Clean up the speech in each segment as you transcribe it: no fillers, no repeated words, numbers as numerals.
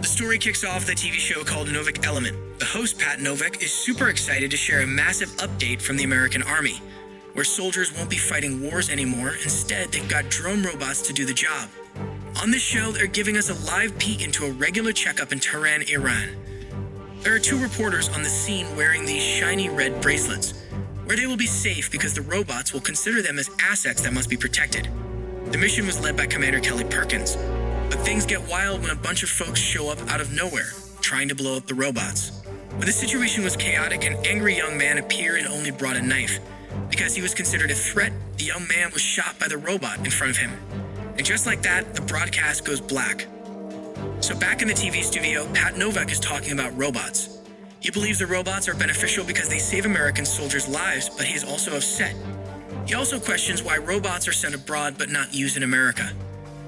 The story kicks off the TV show called Novik Element. The host, Pat Novik, is super excited to share a massive update from the American Army, where soldiers won't be fighting wars anymore. Instead, they've got drone robots to do the job. On this show, they're giving us a live peek into a regular checkup in Tehran, Iran. There are 2 reporters on the scene wearing these shiny red bracelets, where they will be safe because the robots will consider them as assets that must be protected. The mission was led by Commander Kelly Perkins, but things get wild when a bunch of folks show up out of nowhere, trying to blow up the robots. When the situation was chaotic, an angry young man appeared and only brought a knife. Because he was considered a threat, the young man was shot by the robot in front of him. And just like that, the broadcast goes black. So back in the TV studio, Pat Novik is talking about robots. He believes the robots are beneficial because they save American soldiers' lives, but he is also upset. He also questions why robots are sent abroad but not used in America.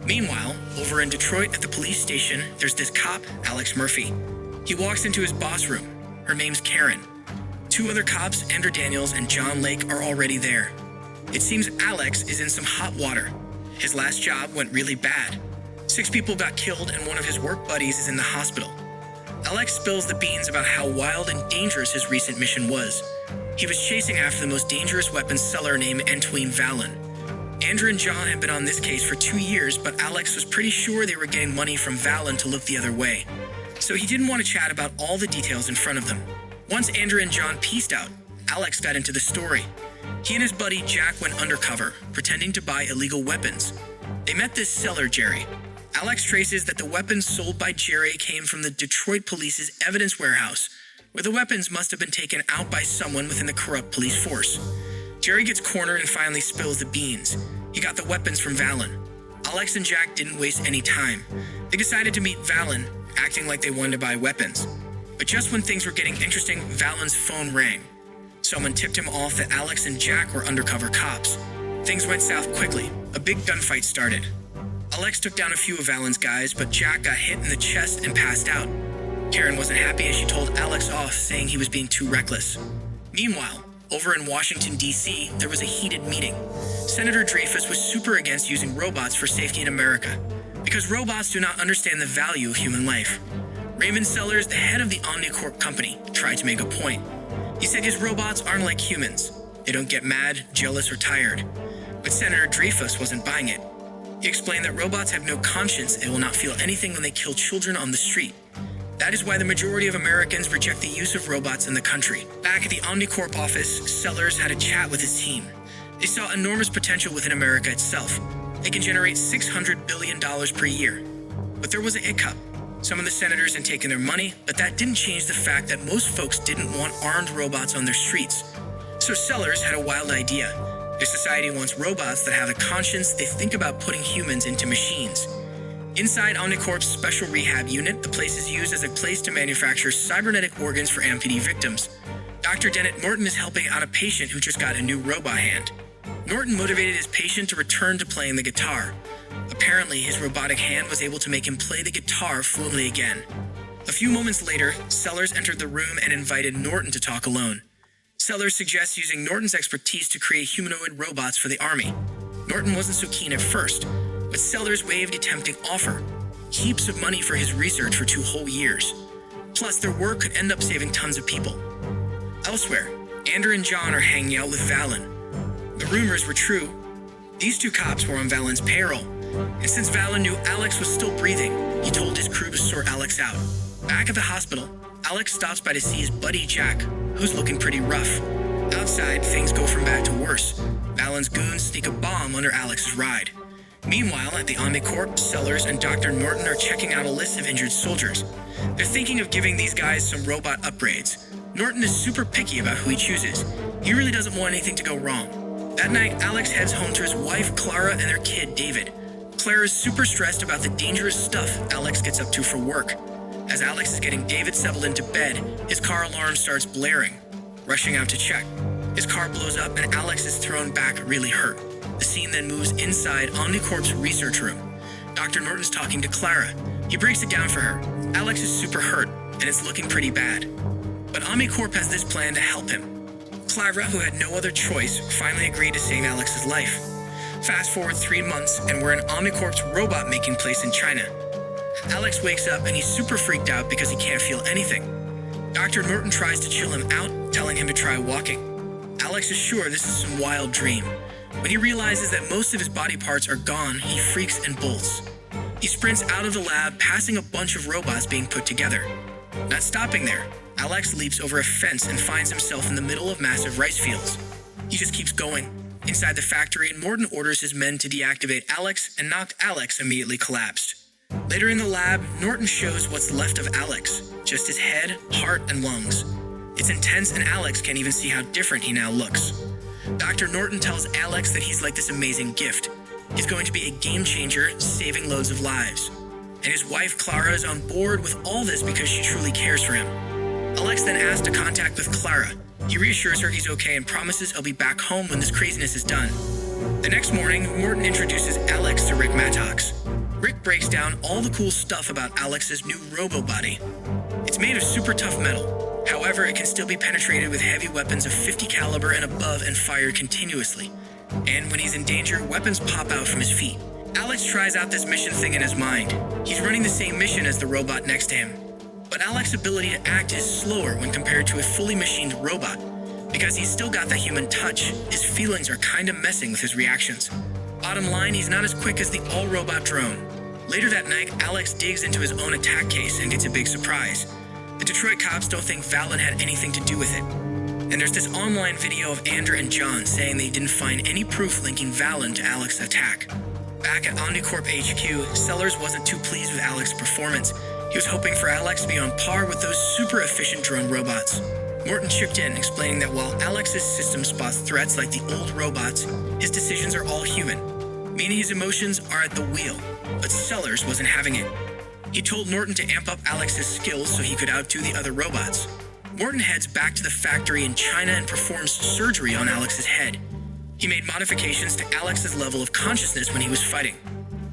Meanwhile, over in Detroit at the police station, there's this cop, Alex Murphy. He walks into his boss room. Her name's Karen. 2 other cops, Andrew Daniels and John Lake, are already there. It seems Alex is in some hot water. His last job went really bad. 6 people got killed and one of his work buddies is in the hospital. Alex spills the beans about how wild and dangerous his recent mission was. He was chasing after the most dangerous weapons seller named Antwine Vallon. Andrew and John had been on this case for 2 years, but Alex was pretty sure they were getting money from Vallon to look the other way. So he didn't want to chat about all the details in front of them. Once Andrew and John pieced out, Alex got into the story. He and his buddy Jack went undercover, pretending to buy illegal weapons. They met this seller, Jerry. Alex traces that the weapons sold by Jerry came from the Detroit Police's evidence warehouse, where the weapons must have been taken out by someone within the corrupt police force. Jerry gets cornered and finally spills the beans. He got the weapons from Vallon. Alex and Jack didn't waste any time. They decided to meet Vallon, acting like they wanted to buy weapons. But just when things were getting interesting, Vallon's phone rang. Someone tipped him off that Alex and Jack were undercover cops. Things went south quickly. A big gunfight started. Alex took down a few of Vallon's guys, but Jack got hit in the chest and passed out. Karen wasn't happy as she told Alex off, saying he was being too reckless. Meanwhile, over in Washington, D.C., there was a heated meeting. Senator Dreyfus was super against using robots for safety in America, because robots do not understand the value of human life. Raymond Sellers, the head of the Omnicorp company, tried to make a point. He said his robots aren't like humans. They don't get mad, jealous, or tired. But Senator Dreyfus wasn't buying it. He explained that robots have no conscience and will not feel anything when they kill children on the street. That is why the majority of Americans reject the use of robots in the country. Back at the Omnicorp office, Sellers had a chat with his team. They saw enormous potential within America itself. They can generate $600 billion per year. But there was a hiccup. Some of the senators had taken their money, but that didn't change the fact that most folks didn't want armed robots on their streets. So Sellers had a wild idea. If society wants robots that have a conscience, they think about putting humans into machines. Inside Omnicorp's special rehab unit, the place is used as a place to manufacture cybernetic organs for amputee victims. Dr. Dennett Norton is helping out a patient who just got a new robot hand. Norton motivated his patient to return to playing the guitar. Apparently, his robotic hand was able to make him play the guitar fluently again. A few moments later, Sellers entered the room and invited Norton to talk alone. Sellers suggests using Norton's expertise to create humanoid robots for the Army. Norton wasn't so keen at first, but Sellers waved a tempting offer. Heaps of money for his research for 2 whole years. Plus, their work could end up saving tons of people. Elsewhere, Andrew and John are hanging out with Vallon. The rumors were true. These 2 cops were on Vallon's payroll, and since Vallon knew Alex was still breathing, he told his crew to sort Alex out. Back at the hospital, Alex stops by to see his buddy Jack, who's looking pretty rough. Outside, things go from bad to worse. Vallon's goons sneak a bomb under Alex's ride. Meanwhile, at the Omnicorp, Sellers and Dr. Norton are checking out a list of injured soldiers. They're thinking of giving these guys some robot upgrades. Norton is super picky about who he chooses. He really doesn't want anything to go wrong. That night, Alex heads home to his wife, Clara, and their kid, David. Clara is super stressed about the dangerous stuff Alex gets up to for work. As Alex is getting David settled into bed, his car alarm starts blaring. Rushing out to check. His car blows up and Alex is thrown back really hurt. The scene then moves inside Omnicorp's research room. Dr. Norton's talking to Clara. He breaks it down for her. Alex is super hurt, and it's looking pretty bad. But Omnicorp has this plan to help him. Clara, who had no other choice, finally agreed to save Alex's life. Fast forward 3 months, and we're in Omnicorp's robot-making place in China. Alex wakes up and he's super freaked out because he can't feel anything. Dr. Norton tries to chill him out, telling him to try walking. Alex is sure this is some wild dream. When he realizes that most of his body parts are gone, he freaks and bolts. He sprints out of the lab, passing a bunch of robots being put together. Not stopping there, Alex leaps over a fence and finds himself in the middle of massive rice fields. He just keeps going. Inside the factory, Norton orders his men to deactivate Alex, and knocked Alex immediately collapsed. Later in the lab, Norton shows what's left of Alex, just his head, heart, and lungs. It's intense, and Alex can't even see how different he now looks. Dr. Norton tells Alex that he's like this amazing gift. He's going to be a game changer, saving loads of lives. And his wife, Clara, is on board with all this because she truly cares for him. Alex then asks to contact with Clara. He reassures her he's okay and promises he'll be back home when this craziness is done. The next morning, Norton introduces Alex to Rick Mattox. Rick breaks down all the cool stuff about Alex's new robo-body. It's made of super tough metal. However, it can still be penetrated with heavy weapons of 50 caliber and above and fired continuously. And when he's in danger, weapons pop out from his feet. Alex tries out this mission thing in his mind. He's running the same mission as the robot next to him. But Alex's ability to act is slower when compared to a fully machined robot. Because he's still got the human touch, his feelings are kinda messing with his reactions. Bottom line, he's not as quick as the all-robot drone. Later that night, Alex digs into his own attack case and gets a big surprise. The Detroit cops don't think Valen had anything to do with it. And there's this online video of Andrew and John saying they didn't find any proof linking Valen to Alex's attack. Back at Omnicorp HQ, Sellers wasn't too pleased with Alex's performance. He was hoping for Alex to be on par with those super efficient drone robots. Morton chipped in, explaining that while Alex's system spots threats like the old robots, his decisions are all human, meaning his emotions are at the wheel. But Sellers wasn't having it. He told Norton to amp up Alex's skills so he could outdo the other robots. Morton heads back to the factory in China and performs surgery on Alex's head. He made modifications to Alex's level of consciousness when he was fighting.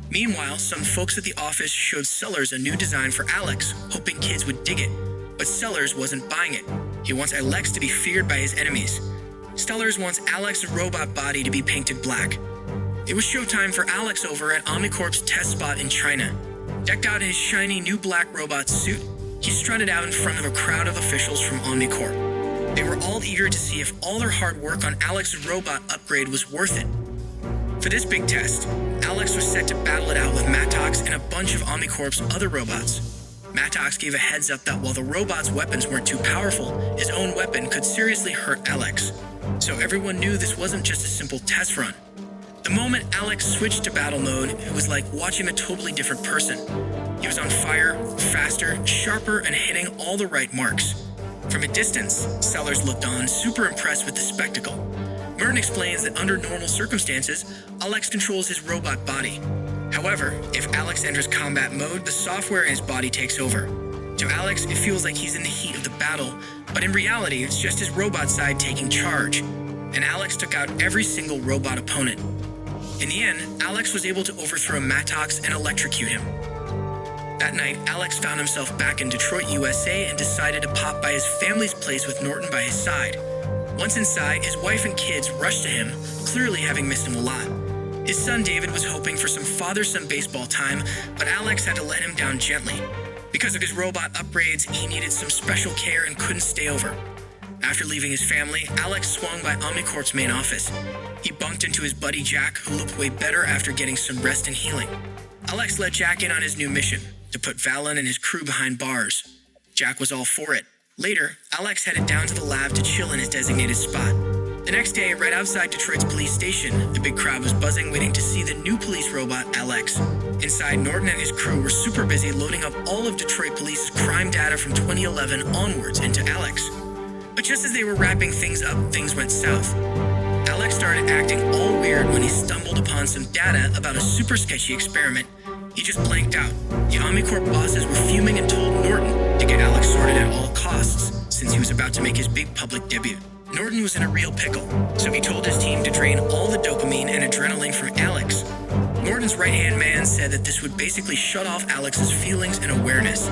Meanwhile, some folks at the office showed Sellers a new design for Alex, hoping kids would dig it. But Sellers wasn't buying it. He wants Alex to be feared by his enemies. Sellers wants Alex's robot body to be painted black. It was showtime for Alex over at Omnicorp's test spot in China. Decked out in his shiny new black robot suit, he strutted out in front of a crowd of officials from Omnicorp. They were all eager to see if all their hard work on Alex's robot upgrade was worth it. For this big test, Alex was set to battle it out with Mattox and a bunch of Omnicorp's other robots. Mattox gave a heads up that while the robot's weapons weren't too powerful, his own weapon could seriously hurt Alex. So everyone knew this wasn't just a simple test run. The moment Alex switched to battle mode, it was like watching a totally different person. He was on fire, faster, sharper, and hitting all the right marks. From a distance, Sellers looked on, super impressed with the spectacle. Merton explains that under normal circumstances, Alex controls his robot body. However, if Alex enters combat mode, the software in his body takes over. To Alex, it feels like he's in the heat of the battle, but in reality, it's just his robot side taking charge. And Alex took out every single robot opponent. In the end, Alex was able to overthrow Mattox and electrocute him. That night, Alex found himself back in Detroit, USA, and decided to pop by his family's place with Norton by his side. Once inside, his wife and kids rushed to him, clearly having missed him a lot. His son David was hoping for some father-son baseball time, but Alex had to let him down gently. Because of his robot upgrades, he needed some special care and couldn't stay over. After leaving his family, Alex swung by Omnicorp's main office. He bunked into his buddy Jack, who looked way better after getting some rest and healing. Alex let Jack in on his new mission, to put Valen and his crew behind bars. Jack was all for it. Later, Alex headed down to the lab to chill in his designated spot. The next day, right outside Detroit's police station, the big crowd was buzzing, waiting to see the new police robot, Alex. Inside, Norton and his crew were super busy loading up all of Detroit Police's crime data from 2011 onwards into Alex. But just as they were wrapping things up, things went south. Alex started acting all weird when he stumbled upon some data about a super sketchy experiment. He just blanked out. The Omnicorp bosses were fuming and told Norton to get Alex sorted at all costs, since he was about to make his big public debut. Norton was in a real pickle, so he told his team to drain all the dopamine and adrenaline from Alex. Norton's right-hand man said that this would basically shut off Alex's feelings and awareness.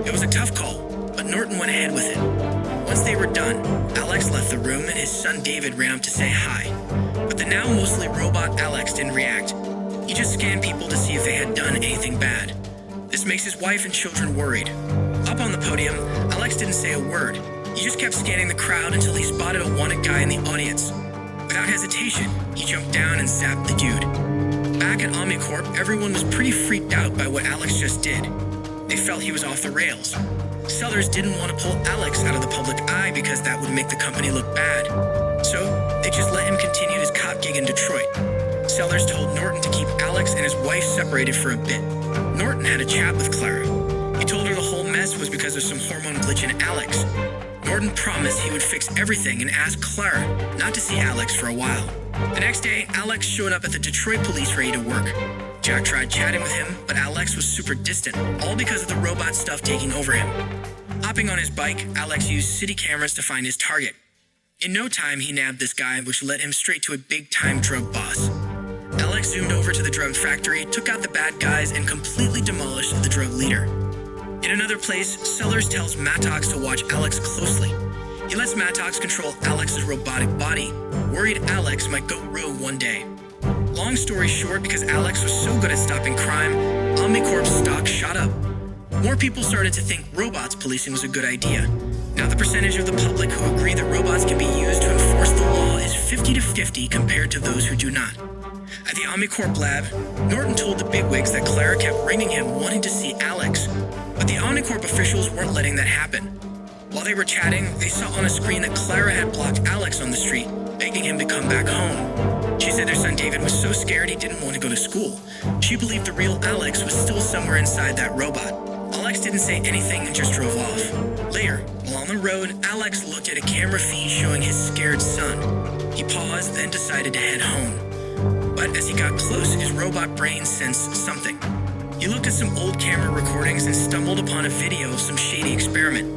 It was a tough call, but Norton went ahead with it. Once they were done, Alex left the room and his son David ran up to say hi. But the now mostly robot Alex didn't react. He just scanned people to see if they had done anything bad. This makes his wife and children worried. Up on the podium, Alex didn't say a word. He just kept scanning the crowd until he spotted a wanted guy in the audience. Without hesitation, he jumped down and zapped the dude. Back at Omnicorp, everyone was pretty freaked out by what Alex just did. They felt he was off the rails. Sellers didn't want to pull Alex out of the public eye because that would make the company look bad. So, they just let him continue his cop gig in Detroit. Sellers told Norton to keep Alex and his wife separated for a bit. Norton had a chat with Clara. He told her the whole mess was because of some hormone glitch in Alex. Norton promised he would fix everything and asked Clara not to see Alex for a while. The next day, Alex showed up at the Detroit police ready to work. Jack tried chatting with him, but Alex was super distant, all because of the robot stuff taking over him. Hopping on his bike, Alex used city cameras to find his target. In no time, he nabbed this guy, which led him straight to a big-time drug boss. Alex zoomed over to the drug factory, took out the bad guys, and completely demolished the drug leader. In another place, Sellers tells Mattox to watch Alex closely. He lets Mattox control Alex's robotic body, worried Alex might go rogue one day. Long story short, because Alex was so good at stopping crime, Omnicorp's stock shot up. More people started to think robots policing was a good idea. Now the percentage of the public who agree that robots can be used to enforce the law is 50-50 compared to those who do not. At the Omnicorp lab, Norton told the bigwigs that Clara kept ringing him wanting to see Alex, but the Omnicorp officials weren't letting that happen. While they were chatting, they saw on a screen that Clara had blocked Alex on the street, begging him to come back home. She said their son David was so scared he didn't want to go to school. She believed the real Alex was still somewhere inside that robot. Alex didn't say anything and just drove off. Later, while on the road, Alex looked at a camera feed showing his scared son. He paused, then decided to head home. But as he got close, his robot brain sensed something. He looked at some old camera recordings and stumbled upon a video of some shady experiment.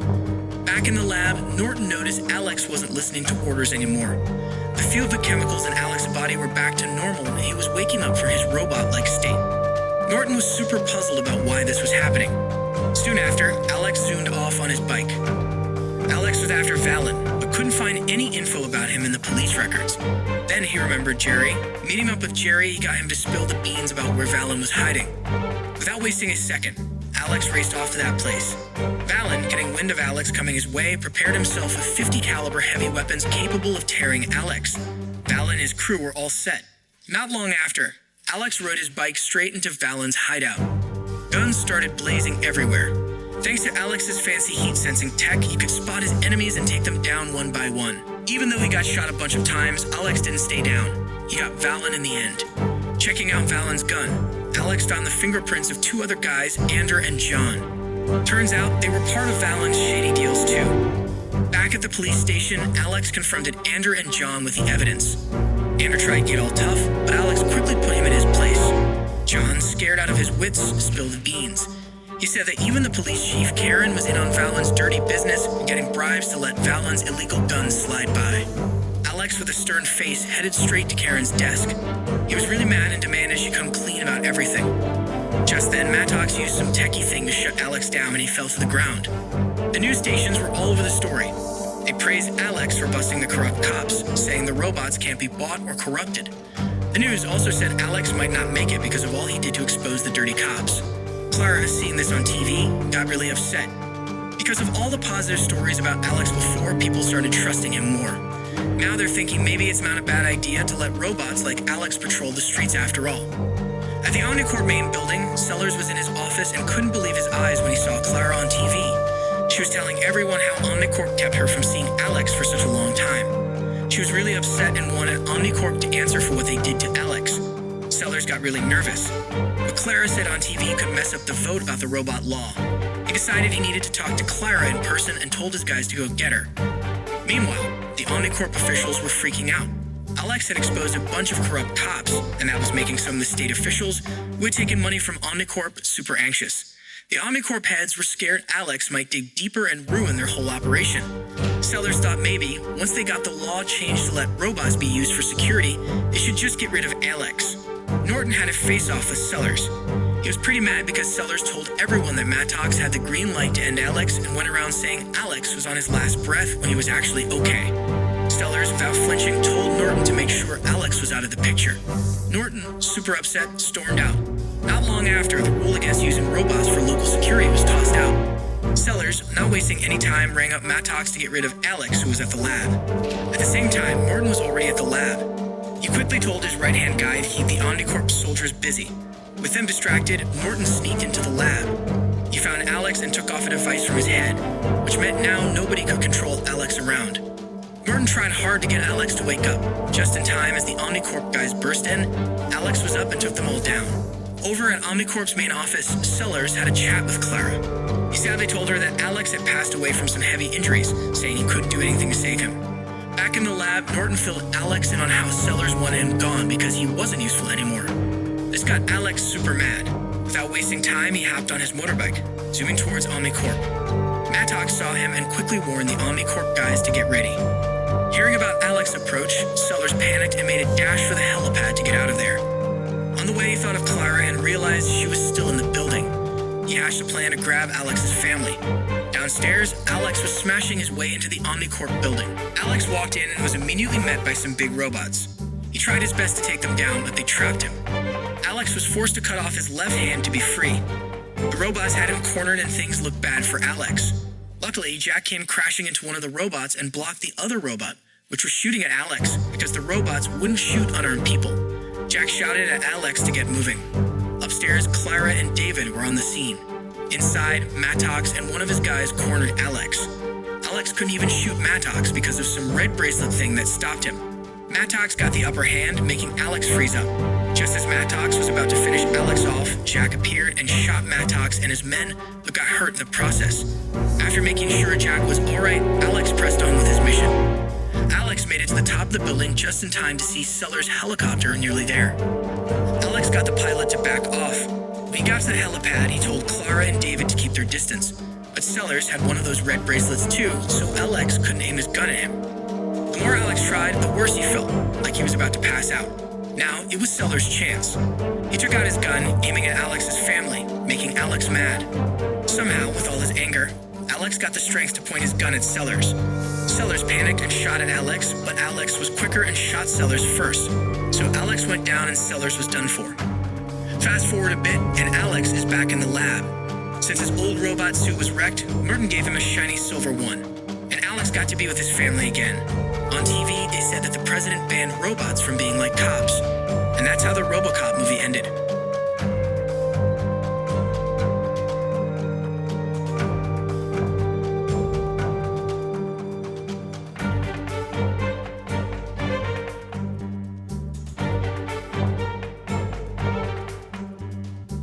Back in the lab, Norton noticed Alex wasn't listening to orders anymore. The few of the chemicals in Alex's body were back to normal and he was waking up from his robot-like state. Norton was super puzzled about why this was happening. Soon after, Alex zoomed off on his bike. Alex was after Valen, but couldn't find any info about him in the police records. Then he remembered Jerry. Meeting up with Jerry, he got him to spill the beans about where Valen was hiding. Without wasting a second, Alex raced off to that place. Valen, getting wind of Alex coming his way, prepared himself with 50 caliber heavy weapons capable of tearing Alex. Valen and his crew were all set. Not long after, Alex rode his bike straight into Valen's hideout. Guns started blazing everywhere. Thanks to Alex's fancy heat-sensing tech, he could spot his enemies and take them down one by one. Even though he got shot a bunch of times, Alex didn't stay down. He got Valen in the end. Checking out Valen's gun, Alex found the fingerprints of two other guys, Ander and John. Turns out they were part of Valen's shady deals too. Back at the police station, Alex confronted Ander and John with the evidence. Ander tried to get all tough, but Alex quickly put him in his place. John, scared out of his wits, spilled the beans. He said that even the police chief, Karen, was in on Valen's dirty business, getting bribes to let Valen's illegal guns slide by. Alex, with a stern face, headed straight to Karen's desk. He was really mad and demanded she come clean about everything. Just then, Mattox used some techie thing to shut Alex down and he fell to the ground. The news stations were all over the story. They praised Alex for busting the corrupt cops, saying the robots can't be bought or corrupted. The news also said Alex might not make it because of all he did to expose the dirty cops. Clara, seeing this on TV, got really upset. Because of all the positive stories about Alex before, people started trusting him more. Now they're thinking maybe it's not a bad idea to let robots like Alex patrol the streets after all. At the Omnicorp main building, Sellers was in his office and couldn't believe his eyes when he saw Clara on TV. She was telling everyone how Omnicorp kept her from seeing Alex for such a long time. She was really upset and wanted Omnicorp to answer for what they did to Alex. Sellers got really nervous. But Clara said on TV he could mess up the vote about the robot law. He decided he needed to talk to Clara in person and told his guys to go get her. Meanwhile, the Omnicorp officials were freaking out. Alex had exposed a bunch of corrupt cops, and that was making some of the state officials who had taken money from Omnicorp super anxious. The Omnicorp heads were scared Alex might dig deeper and ruin their whole operation. Sellers thought maybe, once they got the law changed to let robots be used for security, they should just get rid of Alex. Norton had a face-off with Sellers. He was pretty mad because Sellers told everyone that Mattox had the green light to end Alex and went around saying Alex was on his last breath when he was actually okay. Sellers, without flinching, told Norton to make sure Alex was out of the picture. Norton, super upset, stormed out. Not long after, the rule against using robots for local security was tossed out. Sellers, not wasting any time, rang up Mattox to get rid of Alex, who was at the lab. At the same time, Morton was already at the lab. He quickly told his right-hand guy to keep the Omnicorp soldiers busy. With them distracted, Morton sneaked into the lab. He found Alex and took off a device from his head, which meant now nobody could control Alex around. Morton tried hard to get Alex to wake up. Just in time as the Omnicorp guys burst in, Alex was up and took them all down. Over at Omnicorp's main office, Sellers had a chat with Clara. He sadly told her that Alex had passed away from some heavy injuries, saying he couldn't do anything to save him. Back in the lab, Norton filled Alex in on how Sellers wanted him gone because he wasn't useful anymore. This got Alex super mad. Without wasting time, he hopped on his motorbike, zooming towards Omnicorp. Mattox saw him and quickly warned the Omnicorp guys to get ready. Hearing about Alex's approach, Sellers panicked and made a dash for the helipad to get out of there. On the way, he thought of Clara and realized she was still in the building. He hatched a plan to grab Alex's family. Downstairs, Alex was smashing his way into the Omnicorp building. Alex walked in and was immediately met by some big robots. He tried his best to take them down, but they trapped him. Alex was forced to cut off his left hand to be free. The robots had him cornered and things looked bad for Alex. Luckily, Jack came crashing into one of the robots and blocked the other robot, which was shooting at Alex because the robots wouldn't shoot unarmed people. Jack shouted at Alex to get moving. Upstairs, Clara and David were on the scene. Inside, Mattox and one of his guys cornered Alex. Alex couldn't even shoot Mattox because of some red bracelet thing that stopped him. Mattox got the upper hand, making Alex freeze up. Just as Mattox was about to finish Alex off, Jack appeared and shot Mattox and his men, but got hurt in the process. After making sure Jack was alright, Alex pressed on with his mission. Alex made it to the top of the building just in time to see Sellers' helicopter nearly there. Alex got the pilot to back off. When he got to the helipad, he told Clara and David to keep their distance. But Sellers had one of those red bracelets too, so Alex couldn't aim his gun at him. The more Alex tried, the worse he felt, like he was about to pass out. Now, it was Sellers' chance. He took out his gun, aiming at Alex's family, making Alex mad. Somehow, with all his anger, Alex got the strength to point his gun at Sellers. Sellers panicked and shot at Alex, but Alex was quicker and shot Sellers first. So Alex went down and Sellers was done for. Fast forward a bit, and Alex is back in the lab. Since his old robot suit was wrecked, Merton gave him a shiny silver one. And Alex got to be with his family again. On TV, they said that the president banned robots from being like cops. And that's how the RoboCop movie ended.